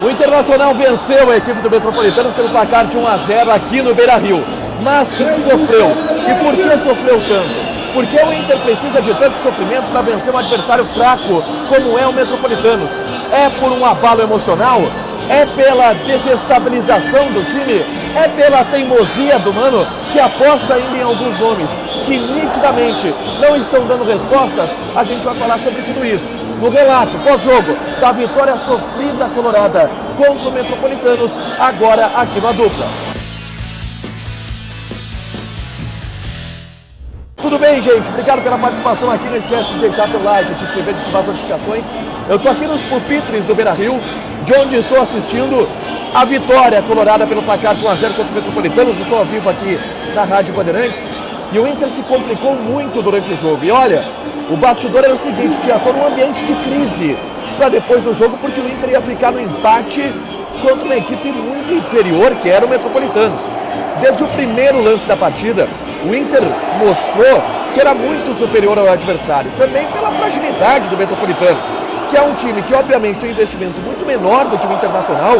O Internacional venceu a equipe do Metropolitanos pelo placar de 1-0 aqui no Beira-Rio, mas sofreu. E por que sofreu tanto? Porque o Inter precisa de tanto sofrimento para vencer um adversário fraco como é o Metropolitanos. É por um abalo emocional? É pela desestabilização do time? É pela teimosia do Mano, que aposta ainda em alguns nomes que nitidamente não estão dando respostas? A gente vai falar sobre tudo isso no relato pós-jogo da vitória sofrida colorada contra o Metropolitanos, agora aqui na dupla. Tudo bem, gente? Obrigado pela participação aqui. Não esquece de deixar seu like, de se inscrever, de ativar as notificações. Eu estou aqui nos pupitres do Beira-Rio, de onde estou assistindo a vitória colorada pelo placar de 1-0 contra o Metropolitanos. Estou ao vivo aqui na Rádio Bandeirantes. E o Inter se complicou muito durante o jogo. E olha, o bastidor era o seguinte, tinha todo um ambiente de crise para depois do jogo, porque o Inter ia ficar no empate contra uma equipe muito inferior, que era o Metropolitanos. Desde o primeiro lance da partida, o Inter mostrou que era muito superior ao adversário, também pela fragilidade do Metropolitanos, que é um time que obviamente tem um investimento muito menor do que o Internacional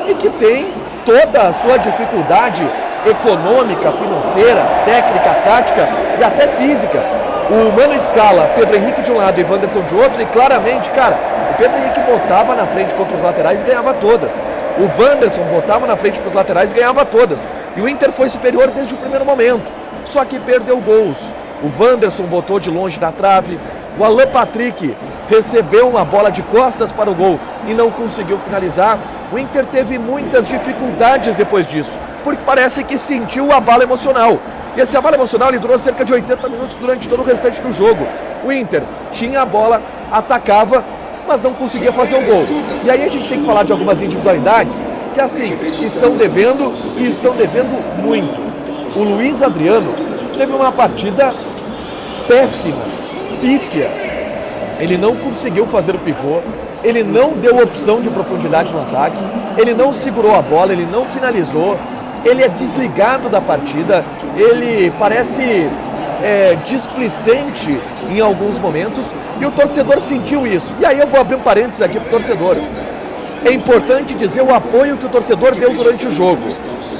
e que tem toda a sua dificuldade econômica, financeira, técnica, tática e até física. O Mano escala Pedro Henrique de um lado e Wanderson de outro, e claramente, cara, o Pedro Henrique botava na frente contra os laterais e ganhava todas. O Wanderson botava na frente para os laterais e ganhava todas. E o Inter foi superior desde o primeiro momento, só que perdeu gols. O Wanderson botou de longe na trave, o Alan Patrick recebeu uma bola de costas para o gol e não conseguiu finalizar. O Inter teve muitas dificuldades depois disso, porque parece que sentiu o abalo emocional. E esse abalo emocional ele durou cerca de 80 minutos durante todo o restante do jogo. O Inter tinha a bola, atacava, mas não conseguia fazer o gol. E aí a gente tem que falar de algumas individualidades que, assim, estão devendo e estão devendo muito. O Luiz Adriano teve uma partida péssima, pífia. Ele não conseguiu fazer o pivô, ele não deu opção de profundidade no ataque, ele não segurou a bola, ele não finalizou, ele é desligado da partida, ele parece displicente em alguns momentos e o torcedor sentiu isso. E aí eu vou abrir um parênteses aqui para o torcedor. É importante dizer o apoio que o torcedor deu durante o jogo.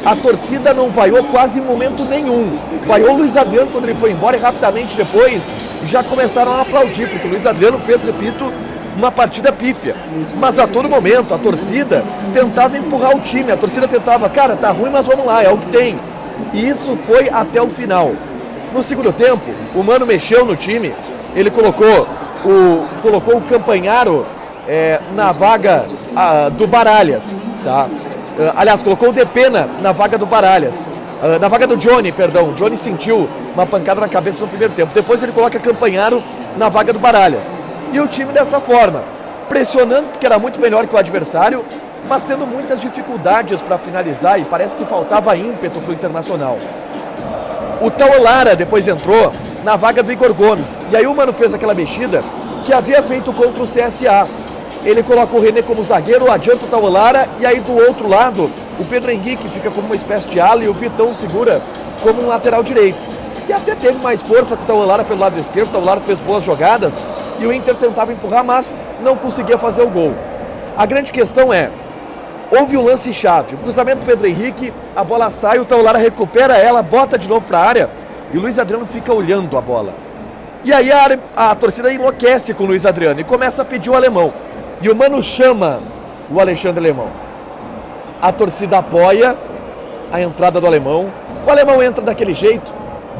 A torcida não vaiou quase em momento nenhum. Vaiou o Luiz Adriano quando ele foi embora e rapidamente depois já começaram a aplaudir, porque o Luiz Adriano fez, repito, uma partida pífia. Mas a todo momento a torcida tentava empurrar o time, a torcida tentava, cara, tá ruim, mas vamos lá, é o que tem. E isso foi até o final. No segundo tempo, o Mano mexeu no time, ele colocou o Campanharo na vaga do Baralhas, tá? Aliás, colocou o Depena na vaga do Baralhas, na vaga do Johnny, perdão. O Johnny sentiu uma pancada na cabeça no primeiro tempo. Depois ele coloca Campanharo na vaga do Baralhas. E o time dessa forma, pressionando porque era muito melhor que o adversário, mas tendo muitas dificuldades para finalizar e parece que faltava ímpeto para o Internacional. O Taulara depois entrou na vaga do Igor Gomes. E aí o Mano fez aquela mexida que havia feito contra o CSA. Ele coloca o René como zagueiro, adianta o Taulara, e aí do outro lado, o Pedro Henrique fica como uma espécie de ala e o Vitão segura como um lateral direito. E até teve mais força com o Taulara pelo lado esquerdo, o Taulara fez boas jogadas e o Inter tentava empurrar, mas não conseguia fazer o gol. A grande questão é, houve um lance-chave, o cruzamento do Pedro Henrique, a bola sai, o Taulara recupera ela, bota de novo para a área e o Luiz Adriano fica olhando a bola. E aí a torcida enlouquece com o Luiz Adriano e começa a pedir o alemão. E o Mano chama o Alexandre Alemão. A torcida apoia a entrada do alemão. O alemão entra daquele jeito,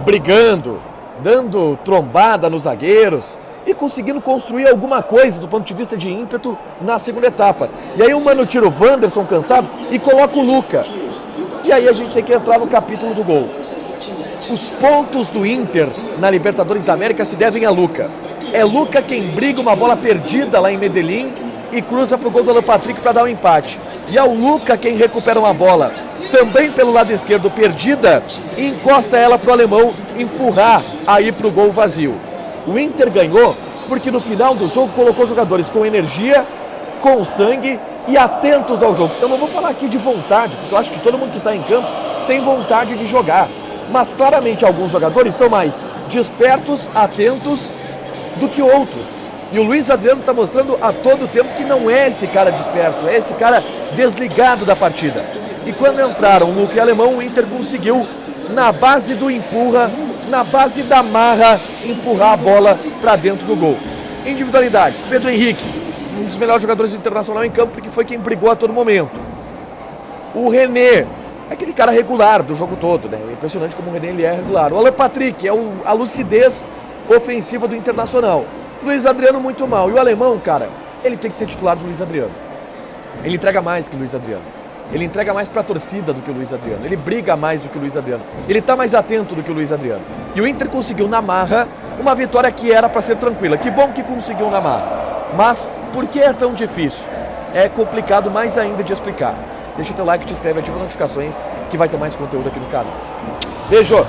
brigando, dando trombada nos zagueiros e conseguindo construir alguma coisa do ponto de vista de ímpeto na segunda etapa. E aí o Mano tira o Wanderson cansado e coloca o Luca. E aí a gente tem que entrar no capítulo do gol. Os pontos do Inter na Libertadores da América se devem a Luca. É Luca quem briga uma bola perdida lá em Medellín e cruza para o gol do Alan Patrick para dar um empate. E é o Luca quem recupera uma bola, também pelo lado esquerdo, perdida, e encosta ela para o alemão empurrar aí para o gol vazio. O Inter ganhou porque no final do jogo colocou jogadores com energia, com sangue e atentos ao jogo. Eu não vou falar aqui de vontade, porque eu acho que todo mundo que está em campo tem vontade de jogar. Mas claramente alguns jogadores são mais despertos, atentos do que outros. E o Luiz Adriano está mostrando a todo tempo que não é esse cara desperto, é esse cara desligado da partida. E quando entraram o Luca e o Alemão, o Inter conseguiu, na base do empurra, na base da marra, empurrar a bola para dentro do gol. Individualidades, Pedro Henrique, um dos melhores jogadores do Internacional em campo, porque foi quem brigou a todo momento. O René, aquele cara regular do jogo todo, né? É impressionante como o René ele é regular. O Alan Patrick, é a lucidez ofensiva do Internacional. Luiz Adriano muito mal. E o Alemão, cara, ele tem que ser titular do Luiz Adriano. Ele entrega mais que o Luiz Adriano. Ele entrega mais pra torcida do que o Luiz Adriano. Ele briga mais do que o Luiz Adriano. Ele tá mais atento do que o Luiz Adriano. E o Inter conseguiu na marra uma vitória que era pra ser tranquila. Que bom que conseguiu na marra. Mas por que é tão difícil? É complicado mais ainda de explicar. Deixa teu like, te inscreve, ativa as notificações que vai ter mais conteúdo aqui no canal. Beijo!